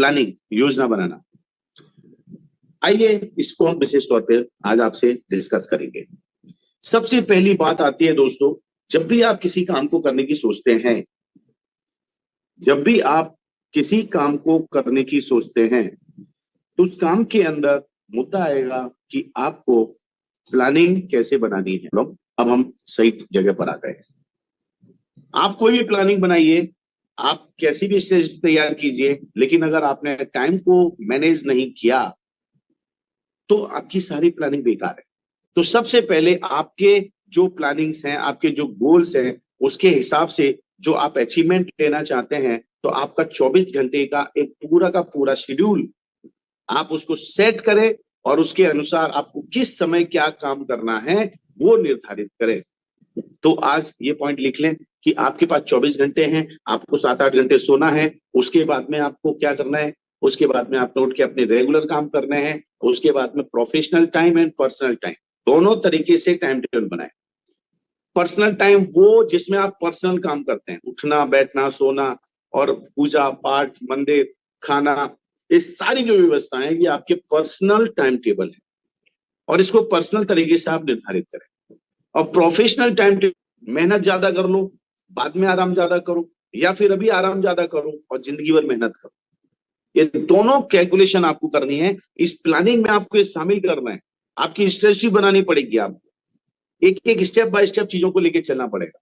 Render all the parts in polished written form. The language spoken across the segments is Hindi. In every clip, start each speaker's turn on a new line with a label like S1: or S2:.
S1: प्लानिंग, योजना बनाना। आइए इसको हम विशेष तौर पे आज आपसे डिस्कस करेंगे। सबसे पहली बात आती है दोस्तों, जब भी आप किसी काम को करने की सोचते हैं, जब भी आप किसी काम को करने की सोचते हैं, तो उस काम के अंदर मुद्दा आएगा कि आपको प्लानिंग कैसे बनानी है। लोग अब हम सही जगह पर आ गए। आप कोई भी प्लानिंग बनाइए, आप कैसी भी स्टेज तैयार कीजिए, लेकिन अगर आपने टाइम को मैनेज नहीं किया तो आपकी सारी प्लानिंग बेकार है। तो सबसे पहले आपके जो प्लानिंग्स हैं, आपके जो गोल्स हैं, उसके हिसाब से जो आप अचीवमेंट लेना चाहते हैं, तो आपका 24 घंटे का एक पूरा का पूरा शेड्यूल आप उसको सेट करें और उसके अनुसार आपको किस समय क्या काम करना है वो निर्धारित करें। तो आज ये पॉइंट लिख लें कि आपके पास 24 घंटे हैं, आपको 7-8 घंटे सोना है, उसके बाद में आपको क्या करना है, उसके बाद में आप नोट के अपने रेगुलर काम करने हैं, उसके बाद में professional time and personal time दोनों तरीके से टाइम टेबल बनाएं। पर्सनल टाइम वो जिसमें आप पर्सनल काम करते हैं, उठना बैठना सोना और पूजा पाठ मंदिर खाना, ये सारी जो व्यवस्थाएं हैं ये आपके पर्सनल टाइम टेबल है और इसको पर्सनल तरीके से आप निर्धारित करें। और प्रोफेशनल टाइम टेबल, मेहनत ज्यादा कर लो बाद में आराम ज्यादा करो, या फिर अभी आराम ज्यादा करो और जिंदगी भर मेहनत करो, ये दोनों कैलकुलेशन आपको करनी है। इस प्लानिंग में आपको ये शामिल करना है, आपकी स्ट्रेटजी बनानी पड़ेगी, आपको एक एक स्टेप बाय स्टेप चीजों को लेकर चलना पड़ेगा।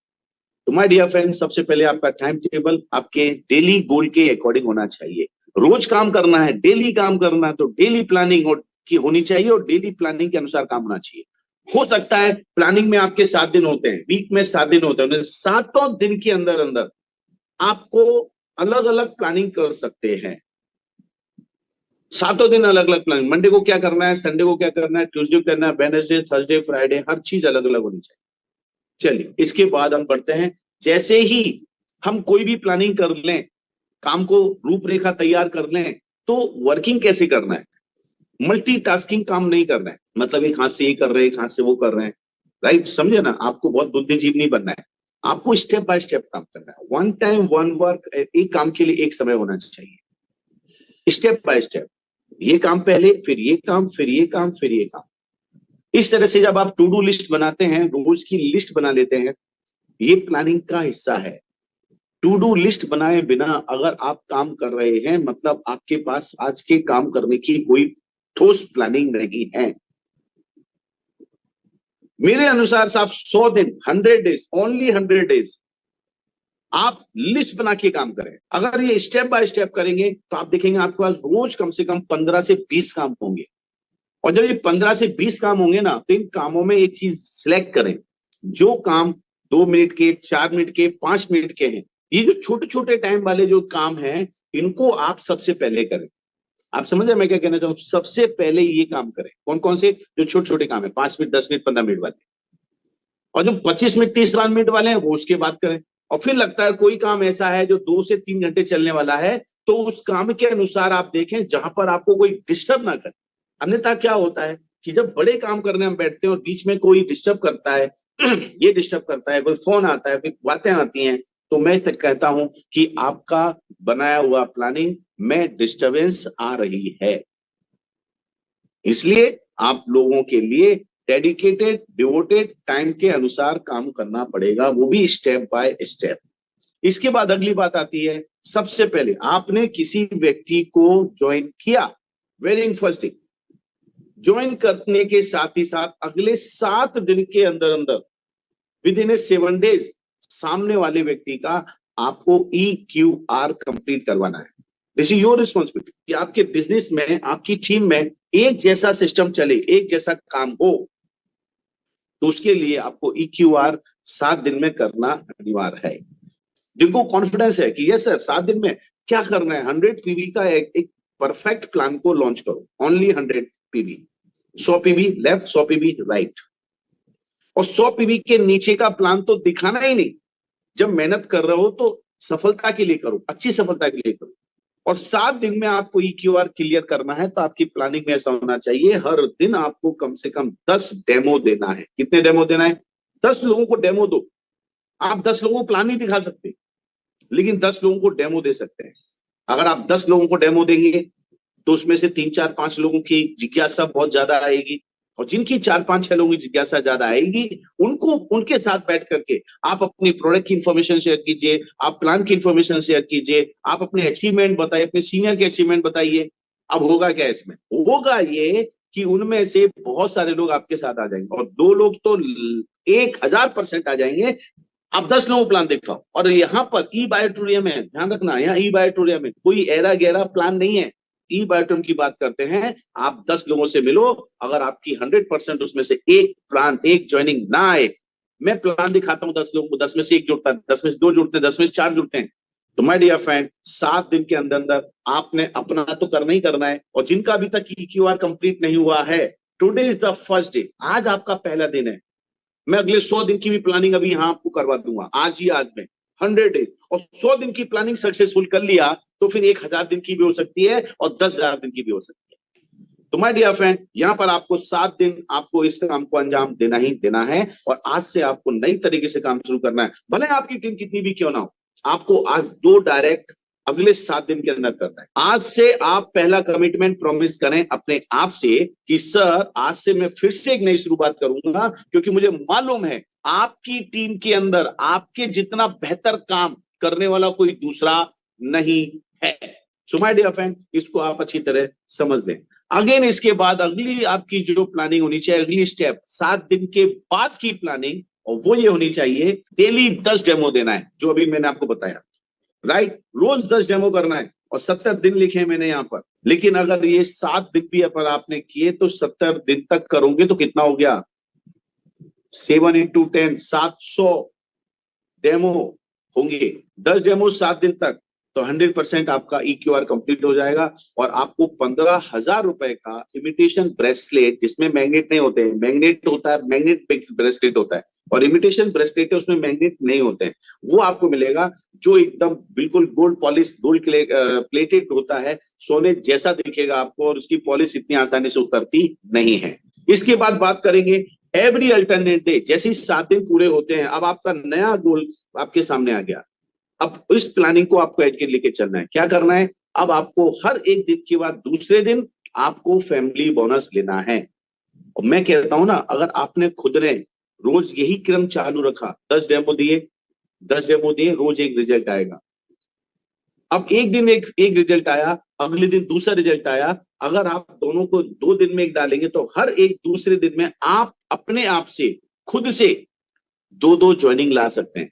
S1: तो माय डियर फ्रेंड, सबसे पहले आपका टाइम टेबल आपके डेली गोल के अकॉर्डिंग होना चाहिए। रोज काम करना है, डेली काम करना है, तो डेली प्लानिंग की होनी चाहिए और डेली प्लानिंग के अनुसार काम होना चाहिए। हो सकता है प्लानिंग में आपके 7 दिन होते हैं, वीक में 7 दिन होते हैं, 7 दिन के अंदर अंदर आपको अलग अलग प्लानिंग कर सकते हैं। 7 दिन अलग अलग प्लानिंग, मंडे को क्या करना है, संडे को क्या करना है, ट्यूसडे को करना है, वेडनेसडे थर्सडे फ्राइडे, हर चीज अलग अलग होनी चाहिए। चलिए इसके बाद हम बढ़ते हैं। जैसे ही हम कोई भी प्लानिंग कर लें, काम को रूपरेखा तैयार कर लें, तो वर्किंग कैसे करना है, मल्टीटास्किंग काम नहीं करना है, मतलब एक हाथ से ये कर रहे हैं एक हाथ से वो कर रहे हैं, राइट, समझे ना। आपको बहुत बुद्धिजीवी नहीं बनना है, आपको स्टेप बाय स्टेप काम करना है। वन टाइम वन वर्क, एक काम के लिए एक समय होना चाहिए, स्टेप बाय स्टेप, ये काम पहले फिर ये काम फिर ये काम फिर ये काम। इस तरह से जब आप टू डू लिस्ट बनाते हैं, रोज की लिस्ट बना लेते हैं, ये प्लानिंग का हिस्सा है। टू डू लिस्ट बनाए बिना अगर आप काम कर रहे हैं, मतलब आपके पास आज के काम करने की कोई ठोस प्लानिंग नहीं है। मेरे अनुसार साहब 100 दिन, 100 डेज, ओनली 100 डेज आप लिस्ट बना के काम करें। अगर ये स्टेप बाय स्टेप करेंगे तो आप देखेंगे आपके पास रोज कम से कम 15 से 20 काम होंगे। और जब ये 15 से 20 काम होंगे ना, तो इन कामों में एक चीज सिलेक्ट करें, जो काम 2 मिनट के, 4 मिनट के, 5 मिनट के हैं, ये जो छोटे छोटे टाइम वाले जो काम हैं, इनको आप सबसे पहले करें। आप समझ रहे मैं क्या कहना चाहूँ, सबसे पहले ये काम करें। कौन कौन से, जो छोटे छोटे काम है, 5 मिनट 10 मिनट 15 मिनट वाले, और जो 25 मिनट 30 मिनट वाले हैं वो उसके बाद करें। और फिर लगता है कोई काम ऐसा है जो 2 से 3 घंटे चलने वाला है, तो उस काम के अनुसार आप देखें जहां पर आपको कोई डिस्टर्ब ना करे। अन्यथा क्या होता है कि जब बड़े काम करने हम बैठते हैं और बीच में कोई डिस्टर्ब करता है ये डिस्टर्ब करता है, कोई फोन आता है, कोई बातें आती हैं, तो मैं कहता हूं कि आपका बनाया हुआ प्लानिंग में डिस्टरबेंस आ रही है। इसलिए आप लोगों के लिए डेडिकेटेड डिवोटेड टाइम के अनुसार काम करना पड़ेगा, वो भी स्टेप बाय स्टेप। इसके बाद अगली बात आती है, सबसे पहले आपने किसी व्यक्ति को ज्वाइन किया, वेरी फर्स्ट थिंग, ज्वाइन करने के साथ ही साथ अगले 7 दिन के अंदर अंदर, विद इन 7 डेज, सामने वाले व्यक्ति का आपको EQR कंप्लीट करवाना है। दिस इज योर रिस्पॉन्सिबिलिटी कि आपके बिजनेस में, आपकी टीम में एक जैसा सिस्टम चले, एक जैसा काम हो, तो उसके लिए आपको EQR 7 दिन में करना अनिवार्य है। जिनको कॉन्फिडेंस है कि यस सर 7 दिन में क्या करना है, 100 PV का एक परफेक्ट प्लान को लॉन्च करो, only 100 PV, 100 PV left, 100 PV right, और 100 PV के नीचे का प्लान तो दिखाना ही नहीं। जब मेहनत कर रहे हो तो सफलता के लिए करो, अच्छी सफलता के लिए करो। और 7 दिन में आपको EQR क्लियर करना है, तो आपकी प्लानिंग में ऐसा होना चाहिए, हर दिन आपको कम से कम 10 डेमो देना है। कितने डेमो देना है? 10 लोगों को डेमो दो। आप 10 लोगों को प्लान नहीं दिखा सकते, लेकिन 10 लोगों को डेमो दे सकते हैं। अगर आप 10 लोगों को डेमो देंगे तो उसमें से 3 4 5 लोगों की जिज्ञासा बहुत ज्यादा आएगी, और जिनकी 4 5 6 लोगों की जिज्ञासा ज्यादा आएगी उनको उनके साथ बैठ करके आप अपनी प्रोडक्ट की इंफॉर्मेशन शेयर कीजिए, आप प्लान की इंफॉर्मेशन शेयर कीजिए, आप अपने अचीवमेंट बताइए, अपने सीनियर के अचीवमेंट बताइए। अब होगा क्या इसमें? होगा ये कि उनमें से बहुत सारे लोग आपके साथ आ जाएंगे, और 2 लोग तो 1000% आ जाएंगे। आप 10 लोगों को प्लान दिखाओ। और यहाँ पर ई बायोटूरियम है, ध्यान रखना, यहाँ ई बायोटूरियम है, कोई एरा गहरा प्लान नहीं है। ई बायोटूरियम की बात करते हैं। आप 10 लोगों से मिलो, अगर आपकी 100% उसमें से एक प्लान, एक ज्वाइनिंग ना आए, मैं प्लान दिखाता हूं 10 लोगों को, 10 में से एक जुड़ता है, 10 में से 2 जुड़ते हैं, 10 में से 4 जुड़ते हैं, तो माय डियर फ्रेंड 7 दिन के अंदर अंदर आपने अपना तो करना ही करना है। और जिनका अभी तक EQR कंप्लीट नहीं हुआ है, today is the first day, आज आपका पहला दिन है। मैं अगले 100 दिन की भी प्लानिंग अभी यहां आपको करवा दूंगा, आज ही आज में 100 डेज। और 100 दिन की प्लानिंग सक्सेसफुल कर लिया तो फिर 1000 दिन की भी हो सकती है और 10,000 दिन की भी हो सकती है। तो माय डियर फ्रेंड, यहां पर आपको 7 दिन आपको इस काम को अंजाम देना ही देना है, और आज से आपको नई तरीके से काम शुरू करना है। भले आपकी टीम कितनी भी क्यों ना हो, आपको आज 2 डायरेक्ट अगले 7 दिन के अंदर करना है। आज से आप पहला कमिटमेंट प्रॉमिस करें अपने आप से कि सर आज से मैं फिर से एक नई शुरुआत करूंगा, क्योंकि मुझे मालूम है आपकी टीम के अंदर आपके जितना बेहतर काम करने वाला कोई दूसरा नहीं है। सो माय डियर फ्रेंड, इसको आप अच्छी तरह समझ लें। अगेन इसके बाद अगली आपकी जो प्लानिंग होनी चाहिए, अगली स्टेप 7 दिन के बाद की प्लानिंग, और वो ये होनी चाहिए डेली 10 डेमो देना है, जो अभी मैंने आपको बताया, राइट। रोज 10 डेमो करना है, और 70 दिन लिखे हैं मैंने यहाँ पर। लेकिन अगर ये 7 दिन भी अगर आपने किए तो 70 दिन तक करोगे तो कितना हो गया? 7 into 10 700 डेमो होंगे। 10 डेमो 7 दिन तक, तो 100% आपका EQR कंप्लीट हो जाएगा। और आपको 15,000 रुपए का इमिटेशन ब्रेसलेट, जिसमें मैग्नेट नहीं होते हैं, मैग्नेट होता है, मैग्नेट ब्रेसलेट होता है, और इमिटेशन ब्रेसलेट है उसमें मैग्नेट नहीं होते हैं, वो आपको मिलेगा, जो एकदम बिल्कुल गोल्ड पॉलिश, गोल्ड प्लेटेड होता है, सोने जैसा दिखेगा आपको, और उसकी पॉलिश इतनी आसानी से उतरती नहीं है। इसके बाद बात करेंगे एवरी अल्टरनेट डे। जैसे ही 7 दिन पूरे होते हैं, अब आपका नया गोल आपके सामने आ गया। अब इस प्लानिंग को आपको ऐड के लेके चलना है। क्या करना है? अब आपको हर एक दिन के बाद दूसरे दिन आपको फैमिली बोनस लेना है। और मैं कहता हूं ना, अगर आपने खुद ने रोज यही क्रम चालू रखा, 10 डेमो दिए, 10 डेमो दिए, रोज एक रिजल्ट आएगा। अब एक दिन एक रिजल्ट आया, अगले दिन दूसरा रिजल्ट आया। अगर आप दोनों को 2 दिन में एक डालेंगे तो हर एक दूसरे दिन में आप अपने आप से, खुद से 2-2 ज्वाइनिंग ला सकते हैं।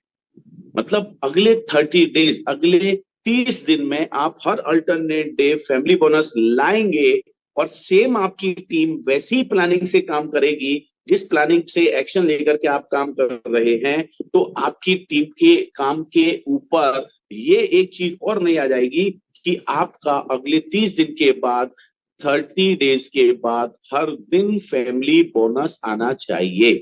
S1: मतलब अगले 30 डेज, अगले 30 दिन में आप हर अल्टरनेट डे फैमिली बोनस लाएंगे, और सेम आपकी टीम वैसी प्लानिंग से काम करेगी जिस प्लानिंग से एक्शन लेकर के आप काम कर रहे हैं। तो आपकी टीम के काम के ऊपर ये एक चीज और नहीं आ जाएगी कि आपका अगले 30 दिन के बाद, 30 डेज के बाद हर दिन फैमिली बोनस आना चाहिए।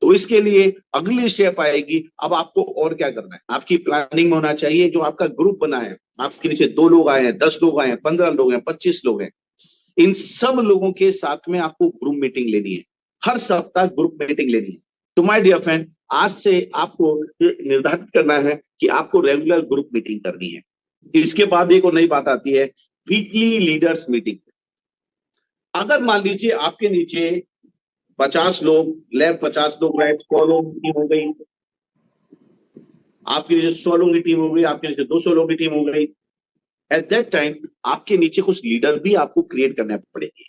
S1: तो इसके लिए अगली स्टेप आएगी। अब आपको और क्या करना है? आपकी प्लानिंग में होना चाहिए, जो आपका ग्रुप बना है, आपके नीचे 2 लोग आए हैं, 10 लोग आए हैं, 15 लोग हैं, 25 लोग हैं, इन सब लोगों के साथ में आपको ग्रुप मीटिंग लेनी है। हर सप्ताह ग्रुप मीटिंग लेनी है। तो माय डियर फ्रेंड, आज से आपको निर्धारित करना है कि आपको रेगुलर ग्रुप मीटिंग करनी है। इसके बाद एक और नई बात आती है, वीकली लीडर्स मीटिंग। अगर मान लीजिए आपके नीचे 50 लोग, लैब 50 लोग रहे, 100 लोगों की टीम हो गई, आपके नीचे 100 लोगों की टीम हो गई, आपके नीचे 200 लोगों की टीम हो गई। एट दैट टाइम आपके नीचे कुछ लीडर भी आपको क्रिएट करने पड़ेंगे।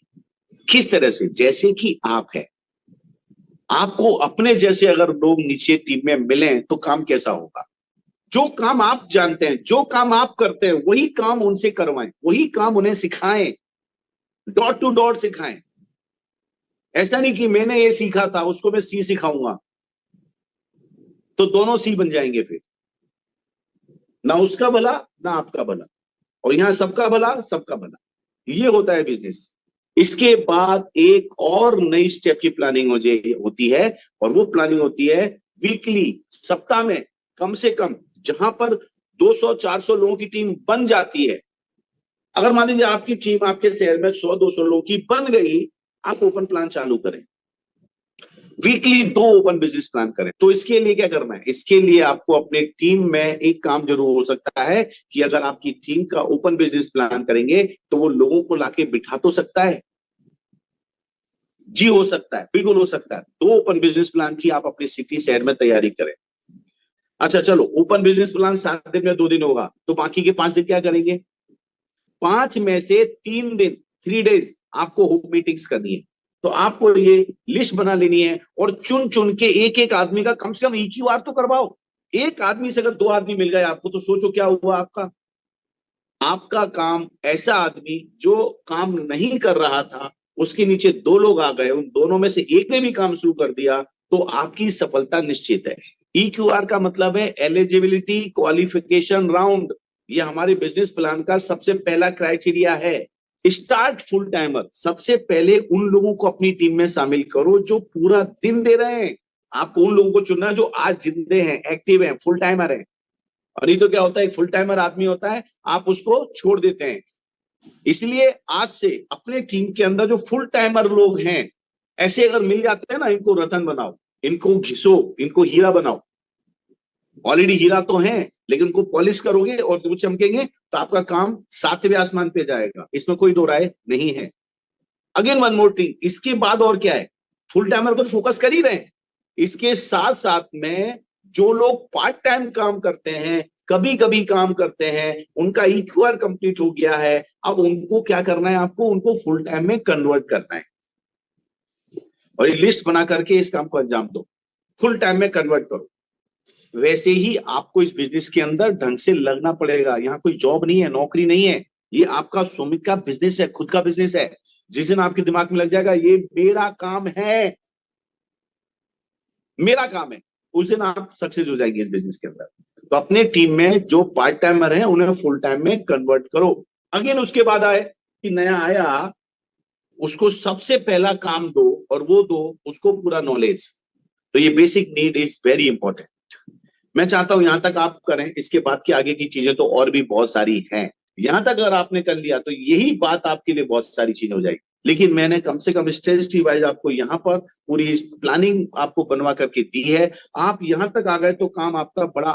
S1: किस तरह से? जैसे कि आप है, आपको अपने जैसे अगर लोग नीचे टीम में मिलें तो काम कैसा होगा? जो काम आप जानते हैं, जो काम आप करते हैं, वही काम उनसे करवाएं, वही काम उन्हें सिखाएं, डॉट टू डॉट सिखाएं। ऐसा नहीं कि मैंने ये सीखा था उसको मैं सी सिखाऊंगा, तो दोनों सी बन जाएंगे, फिर ना उसका भला ना आपका भला, और यहां सबका भला सबका भला। ये होता है बिजनेस। इसके बाद एक और नई स्टेप की प्लानिंग होती है, और वो प्लानिंग होती है वीकली, सप्ताह में कम से कम, जहां पर 200-400 लोगों की टीम बन जाती है। अगर मान लीजिए आपकी टीम आपके शहर में 100-200 लोगों की बन गई, आप ओपन प्लान चालू करें। वीकली 2 ओपन बिजनेस प्लान करें। तो इसके लिए क्या करना है, इसके लिए आपको अपने टीम में एक काम जरूर हो सकता है कि अगर आपकी टीम का ओपन बिजनेस प्लान करेंगे तो वो लोगों को लाके बिठा तो सकता है। जी हो सकता है, बिल्कुल हो सकता है। 2 ओपन बिजनेस प्लान की आप अपनी सिटी शहर में तैयारी करें। अच्छा चलो, ओपन बिजनेस प्लान 7 दिन में 2 दिन होगा, तो बाकी के 5 दिन क्या करेंगे? 5 में से 3 दिन, 3 डेज आपको होम मीटिंग्स करनी है। तो आपको ये लिस्ट बना लेनी है और चुन चुन के एक एक आदमी का कम से कम EQR तो करवाओ। एक आदमी से अगर 2 आदमी मिल गए आपको, तो सोचो क्या हुआ आपका। आपका काम, ऐसा आदमी जो काम नहीं कर रहा था, उसके नीचे 2 लोग आ गए, उन दोनों में से एक ने भी काम शुरू कर दिया, तो आपकी सफलता निश्चित है। EQR का मतलब है एलिजिबिलिटी क्वालिफिकेशन राउंड। ये हमारे बिजनेस प्लान का सबसे पहला क्राइटेरिया है। स्टार्ट फुल टाइमर, सबसे पहले उन लोगों को अपनी टीम में शामिल करो जो पूरा दिन दे रहे हैं। आपको उन लोगों को चुनना है जो आज जिंदे हैं, एक्टिव हैं, फुल टाइमर हैं। और नहीं तो क्या होता है, फुल टाइमर आदमी होता है, आप उसको छोड़ देते हैं। इसलिए आज से अपने टीम के अंदर जो फुल टाइमर लोग हैं, ऐसे अगर मिल जाते हैं ना, इनको रतन बनाओ, इनको घिसो, इनको हीरा बनाओ। ऑलरेडी हीरा तो हैं, लेकिन उनको पॉलिश करोगे और वो चमकेंगे तो आपका काम 7वें आसमान पे जाएगा, इसमें कोई दो राय नहीं है। अगेन वन मोर थिंग, इसके बाद और क्या है, फुल टाइमर को फोकस कर ही रहे हैं, इसके साथ साथ में जो लोग पार्ट टाइम काम करते हैं, कभी कभी काम करते हैं, उनका EQR कंप्लीट हो गया है, अब उनको क्या करना है, आपको उनको फुल टाइम में कन्वर्ट करना है। और ये लिस्ट बना करके इस काम को अंजाम दो, फुल टाइम में कन्वर्ट करो। वैसे ही आपको इस बिजनेस के अंदर ढंग से लगना पड़ेगा। यहाँ कोई जॉब नहीं है, नौकरी नहीं है, ये आपका स्वयं का बिजनेस है, खुद का बिजनेस है। जिस दिन आपके दिमाग में लग जाएगा ये मेरा काम है, मेरा काम है, उस दिन आप सक्सेस हो जाएंगे इस बिजनेस के अंदर। तो अपने टीम में जो पार्ट टाइमर है उन्हें फुल टाइम में कन्वर्ट करो। अगेन उसके बाद आए कि नया आया, उसको सबसे पहला काम दो, और वो दो उसको पूरा नॉलेज। तो ये basic need is very important. मैं चाहता हूं यहां तक आप करें, इसके बाद की आगे की चीजें तो और भी बहुत सारी हैं। यहां तक अगर आपने कर लिया तो यही बात आपके लिए बहुत सारी चीजें हो जाएगी। लेकिन मैंने कम से कम स्ट्रेटजी वाइज आपको यहाँ पर पूरी प्लानिंग आपको बनवा करके दी है। आप यहां तक आ गए तो काम आपका बड़ा